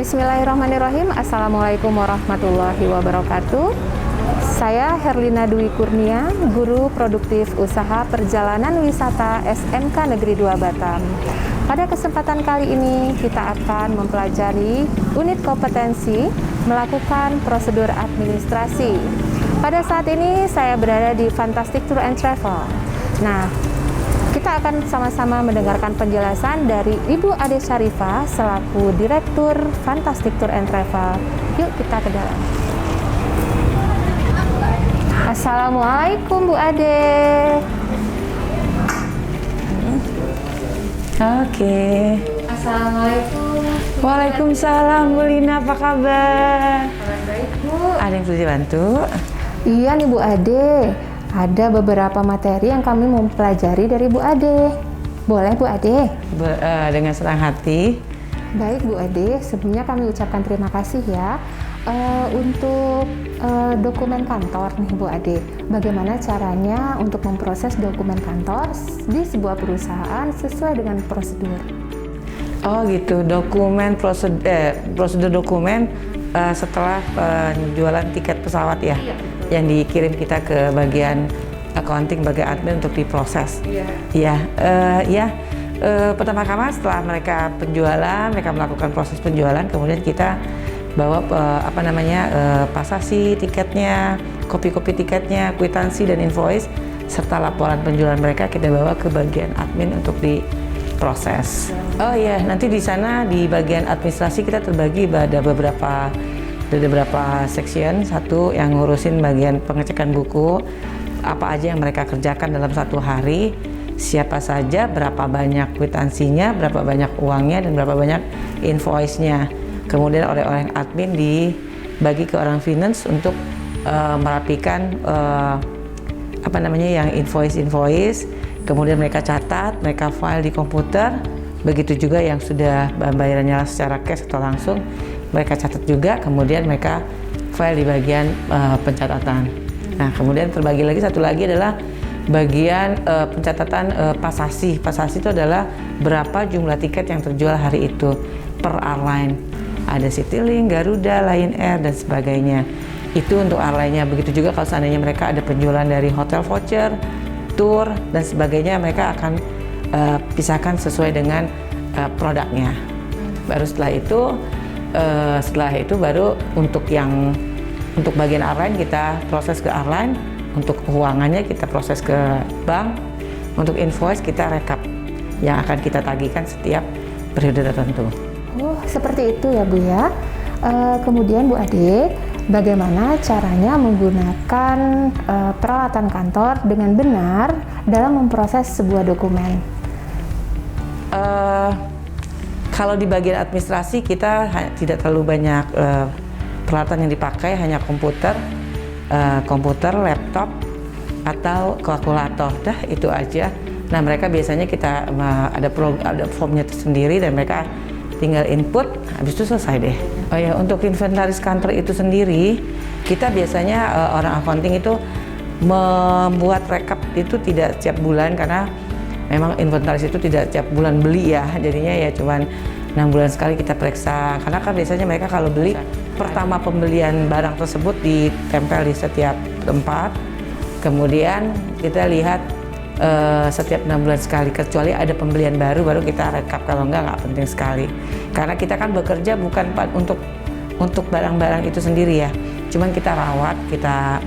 Bismillahirrahmanirrahim. Assalamualaikum warahmatullahi wabarakatuh. Saya Herlina Dwi Kurnia, Guru Produktif Usaha Perjalanan Wisata SMK Negeri 2 Batam. Pada kesempatan kali ini kita akan mempelajari unit kompetensi melakukan prosedur administrasi. Pada saat ini saya berada di Fantastic Tour and Travel. Nah, kita akan sama-sama mendengarkan penjelasan dari Ibu Ade Syarifah selaku Direktur Fantastic Tour and Travel. Yuk kita ke dalam. Assalamualaikum Bu Ade. Oke. Assalamualaikum. Waalaikumsalam Bu Lina, apa kabar? Kabar baik Bu. Ada yang perlu dibantu? Iya nih Bu Ade. Ada beberapa materi yang kami mempelajari dari Bu Ade. Boleh Bu Ade? Dengan senang hati. Baik Bu Ade, sebelumnya kami ucapkan terima kasih ya. Untuk dokumen kantor nih Bu Ade. Bagaimana caranya untuk memproses dokumen kantor di sebuah perusahaan sesuai dengan prosedur? Oh gitu, prosedur dokumen setelah penjualan tiket pesawat ya? Iya. Yang dikirim kita ke bagian accounting, bagian admin untuk diproses. Iya. Pertama-tama setelah mereka penjualan, mereka melakukan proses penjualan, kemudian kita bawa pasasi tiketnya, kopi-kopi tiketnya, kwitansi dan invoice serta laporan penjualan mereka kita bawa ke bagian admin untuk diproses. Oh iya, nanti di sana di bagian administrasi kita terbagi ada beberapa section. Satu yang ngurusin bagian pengecekan buku, apa aja yang mereka kerjakan dalam satu hari, siapa saja, berapa banyak kwitansinya, berapa banyak uangnya, dan berapa banyak invoice-nya. Kemudian oleh orang admin dibagi ke orang finance untuk merapikan yang invoice, kemudian mereka catat, mereka file di komputer. Begitu juga yang sudah bayarannya secara cash atau langsung, mereka catat juga, kemudian mereka file di bagian pencatatan. Nah, kemudian terbagi lagi, satu lagi adalah bagian pencatatan pasasi. Pasasi itu adalah berapa jumlah tiket yang terjual hari itu per airline. Ada Citylink, Garuda, Lion Air, dan sebagainya. Itu untuk airline-nya. Begitu juga kalau seandainya mereka ada penjualan dari hotel voucher, tour, dan sebagainya, mereka akan pisahkan sesuai dengan produknya. Baru setelah itu baru untuk bagian airline kita proses ke airline, untuk keuangannya kita proses ke bank, untuk invoice kita rekap yang akan kita tagihkan setiap periode tertentu. Oh, seperti itu ya Bu ya. Kemudian Bu Ade, bagaimana caranya menggunakan peralatan kantor dengan benar dalam memproses sebuah dokumen? Kalau di bagian administrasi kita tidak terlalu banyak peralatan yang dipakai, hanya komputer, laptop, atau kalkulator. Dah itu aja. Nah, mereka biasanya kita ada formnya tersendiri dan mereka tinggal input, habis itu selesai deh. Oh ya, untuk inventaris kantor itu sendiri, kita biasanya orang accounting itu membuat rekap itu tidak setiap bulan, karena memang inventaris itu tidak setiap bulan beli ya, jadinya ya cuman 6 bulan sekali kita periksa. Karena kan biasanya mereka kalau beli, pertama pembelian barang tersebut ditempel di setiap tempat, kemudian kita lihat setiap 6 bulan sekali, kecuali ada pembelian baru kita rekap, kalau nggak penting sekali. Karena kita kan bekerja bukan untuk barang-barang itu sendiri ya, cuman kita rawat, kita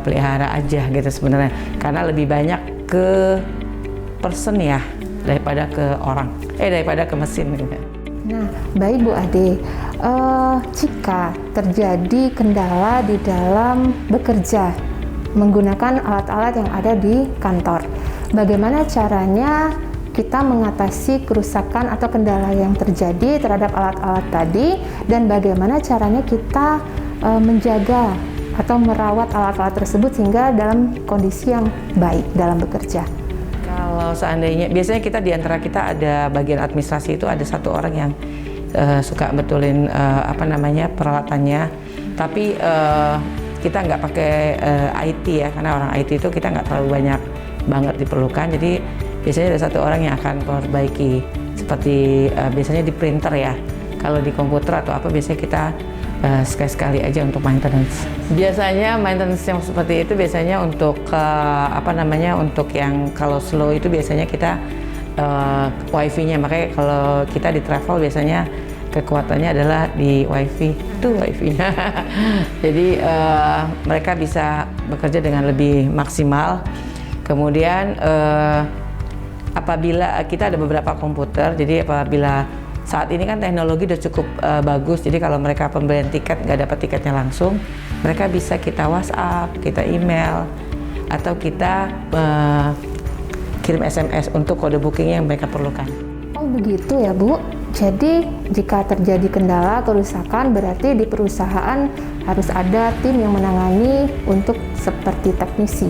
pelihara aja gitu sebenarnya, karena lebih banyak ke person ya daripada ke mesin gitu. Nah, baik Bu Ade, jika terjadi kendala di dalam bekerja menggunakan alat-alat yang ada di kantor, bagaimana caranya kita mengatasi kerusakan atau kendala yang terjadi terhadap alat-alat tadi, dan bagaimana caranya kita menjaga atau merawat alat-alat tersebut sehingga dalam kondisi yang baik dalam bekerja? Kalau seandainya, biasanya kita di antara kita ada bagian administrasi itu ada satu orang yang suka betulin peralatannya, tapi kita nggak pakai IT ya, karena orang IT itu kita nggak terlalu banyak banget diperlukan. Jadi biasanya ada satu orang yang akan memperbaiki, seperti biasanya di printer ya. Kalau di komputer atau apa biasanya kita sekali-sekali aja untuk maintenance. Biasanya maintenance yang seperti itu biasanya untuk untuk yang kalau slow itu biasanya kita wifi-nya. Makanya kalau kita di travel biasanya kekuatannya adalah di wifi, itu wifi-nya. Jadi mereka bisa bekerja dengan lebih maksimal. Kemudian apabila kita ada beberapa komputer, jadi apabila saat ini kan teknologi udah cukup bagus, jadi kalau mereka pembelian tiket nggak dapat tiketnya langsung, mereka bisa kita WhatsApp, kita email, atau kita kirim SMS untuk kode booking yang mereka perlukan. Oh begitu ya Bu. Jadi jika terjadi kendala kerusakan berarti di perusahaan harus ada tim yang menangani untuk seperti teknisi.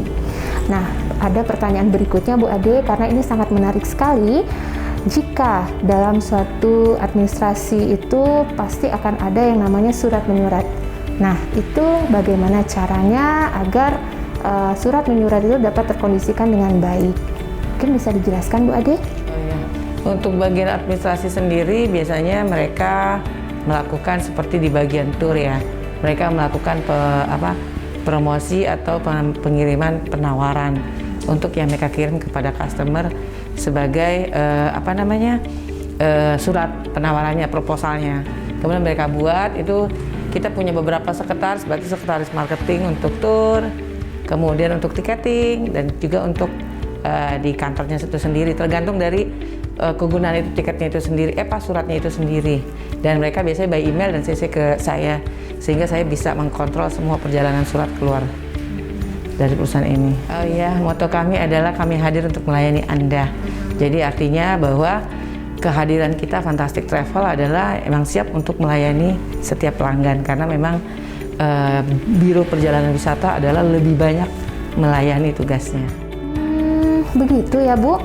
Nah, ada pertanyaan berikutnya Bu Ade karena ini sangat menarik sekali. Jika dalam suatu administrasi itu pasti akan ada yang namanya surat menyurat. Nah, itu bagaimana caranya agar surat menyurat itu dapat terkondisikan dengan baik? Mungkin bisa dijelaskan Bu Ade? Untuk bagian administrasi sendiri biasanya mereka melakukan seperti di bagian tour ya. Mereka melakukan promosi atau pengiriman penawaran untuk yang mereka kirim kepada customer sebagai surat penawarannya, proposalnya. Kemudian mereka buat itu, kita punya beberapa sekretaris, berarti sekretaris marketing untuk tour, kemudian untuk tiketing, dan juga untuk di kantornya itu sendiri, tergantung dari kegunaan itu tiketnya itu sendiri, suratnya itu sendiri. Dan mereka biasanya by email dan CC ke saya, sehingga saya bisa mengkontrol semua perjalanan surat keluar dari perusahaan ini. Oh iya, moto kami adalah kami hadir untuk melayani Anda. Jadi artinya bahwa kehadiran kita Fantastic Travel adalah emang siap untuk melayani setiap pelanggan, karena memang Biro Perjalanan Wisata adalah lebih banyak melayani tugasnya. Begitu ya Bu.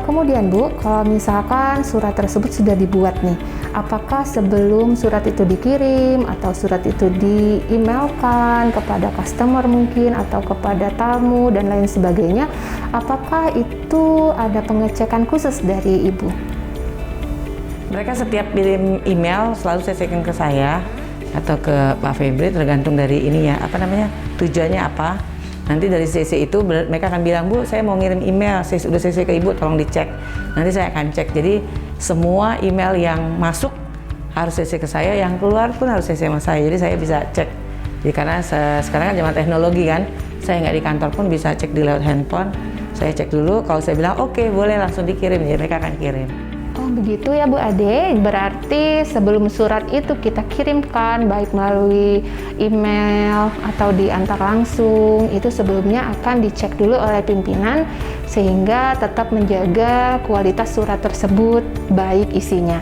Kemudian Bu, kalau misalkan surat tersebut sudah dibuat nih, apakah sebelum surat itu dikirim atau surat itu di-emailkan kepada customer mungkin atau kepada tamu dan lain sebagainya, apakah itu ada pengecekan khusus dari Ibu? Mereka setiap kirim email selalu CC-kan ke saya atau ke Pak Febri, tergantung dari tujuannya apa. Nanti dari CC itu mereka akan bilang, Bu, saya mau ngirim email, saya sudah CC ke Ibu, tolong dicek. Nanti saya akan cek. Jadi semua email yang masuk harus CC ke saya, yang keluar pun harus CC sama saya. Jadi saya bisa cek. Jadi karena sekarang kan zaman teknologi kan, saya nggak di kantor pun bisa cek di lewat handphone. Saya cek dulu, kalau saya bilang oke, boleh langsung dikirim, jadi mereka akan kirim. Oh begitu ya Bu Ade, berarti sebelum surat itu kita kirimkan baik melalui email atau diantar langsung, itu sebelumnya akan dicek dulu oleh pimpinan sehingga tetap menjaga kualitas surat tersebut baik isinya.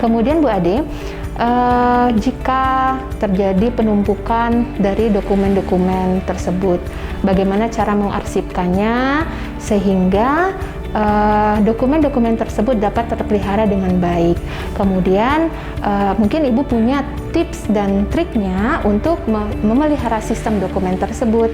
Kemudian Bu Ade, jika terjadi penumpukan dari dokumen-dokumen tersebut, bagaimana cara mengarsipkannya sehingga dokumen-dokumen tersebut dapat terpelihara dengan baik. Kemudian mungkin Ibu punya tips dan triknya untuk memelihara sistem dokumen tersebut.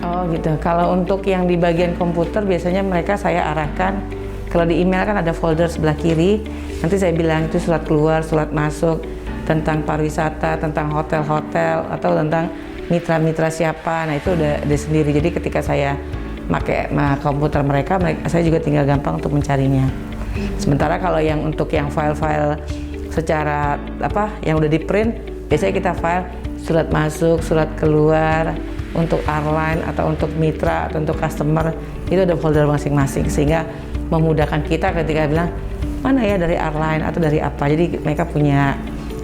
Oh gitu. Kalau untuk yang di bagian komputer biasanya saya arahkan, kalau di email kan ada folder sebelah kiri, nanti saya bilang itu surat keluar, surat masuk, tentang pariwisata, tentang hotel-hotel, atau tentang mitra-mitra siapa. Nah itu udah sendiri. Jadi ketika saya pakai komputer mereka, saya juga tinggal gampang untuk mencarinya. Sementara kalau yang untuk yang file-file secara yang udah di print, biasanya kita file surat masuk, surat keluar untuk airline atau untuk mitra atau untuk customer, itu ada folder masing-masing sehingga memudahkan kita ketika bilang mana ya dari airline atau dari apa. Jadi mereka punya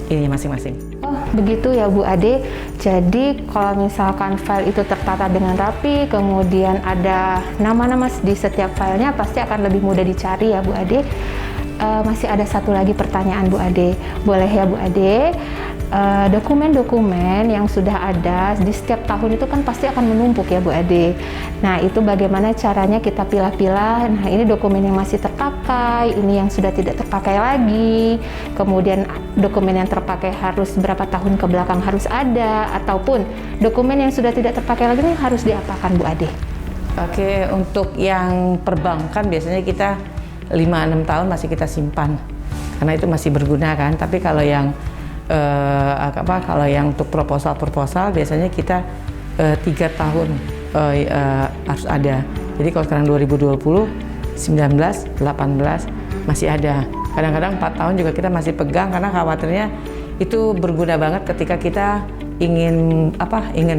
ini masing-masing. Oh begitu ya Bu Ade. Jadi kalau misalkan file itu tertata dengan rapi, kemudian ada nama-nama di setiap filenya, pasti akan lebih mudah dicari ya Bu Ade. Masih ada satu lagi pertanyaan Bu Ade. Boleh ya Bu Ade? Dokumen-dokumen yang sudah ada di setiap tahun itu kan pasti akan menumpuk ya Bu Ade. Nah itu bagaimana caranya kita pilah-pilah, nah ini dokumen yang masih terpakai, ini yang sudah tidak terpakai lagi, kemudian dokumen yang terpakai harus berapa tahun ke belakang harus ada, ataupun dokumen yang sudah tidak terpakai lagi ini harus diapakan Bu Ade? Oke, untuk yang perbankan biasanya kita 5-6 tahun masih kita simpan. karena itu masih berguna kan. Tapi kalau yang kalau yang untuk proposal biasanya kita 3 tahun harus ada. Jadi kalau sekarang 2020, 19, 18 masih ada. Kadang-kadang 4 tahun juga kita masih pegang karena khawatirnya itu berguna banget ketika kita ingin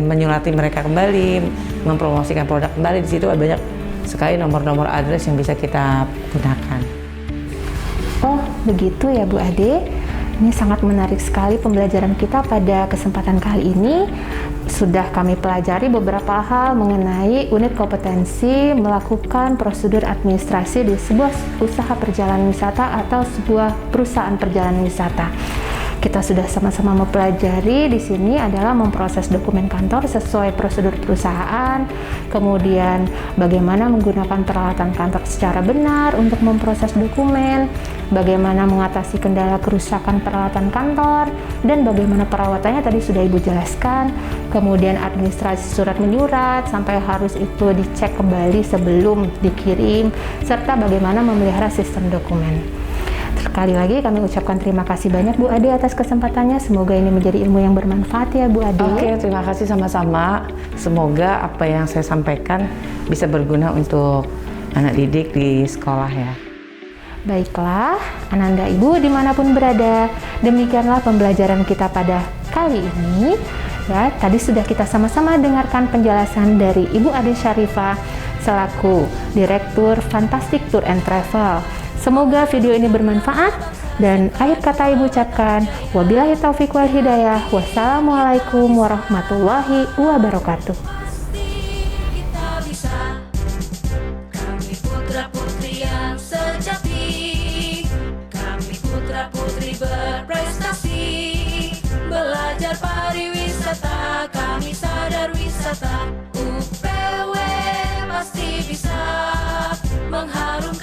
menyurati mereka kembali, mempromosikan produk kembali. Di situ ada banyak sekali nomor-nomor address yang bisa kita gunakan. Oh, begitu ya Bu Ade. Ini sangat menarik sekali pembelajaran kita pada kesempatan kali ini. Sudah kami pelajari beberapa hal mengenai unit kompetensi melakukan prosedur administrasi di sebuah usaha perjalanan wisata atau sebuah perusahaan perjalanan wisata. Kita sudah sama-sama mempelajari di sini adalah memproses dokumen kantor sesuai prosedur perusahaan, kemudian bagaimana menggunakan peralatan kantor secara benar untuk memproses dokumen, bagaimana mengatasi kendala kerusakan peralatan kantor, dan bagaimana perawatannya tadi sudah Ibu jelaskan, kemudian administrasi surat menyurat sampai harus itu dicek kembali sebelum dikirim, serta bagaimana memelihara sistem dokumen. Sekali lagi kami ucapkan terima kasih banyak Bu Ade atas kesempatannya. Semoga ini menjadi ilmu yang bermanfaat ya Bu Ade. Oke, terima kasih sama-sama. Semoga apa yang saya sampaikan bisa berguna untuk anak didik di sekolah ya. Baiklah, Ananda Ibu dimanapun berada, demikianlah pembelajaran kita pada kali ini. Ya, tadi sudah kita sama-sama dengarkan penjelasan dari Ibu Ade Syarifah selaku Direktur Fantastic Tour and Travel. Semoga video ini bermanfaat dan akhir kata Ibu ucapkan wabillahi taufiq wal hidayah. Wassalamualaikum warahmatullahi wabarakatuh. Kami putra-putri yang sejati, kami putra-putri berprestasi, belajar pariwisata, kami sadar wisata, UPW pasti bisa mengharumkan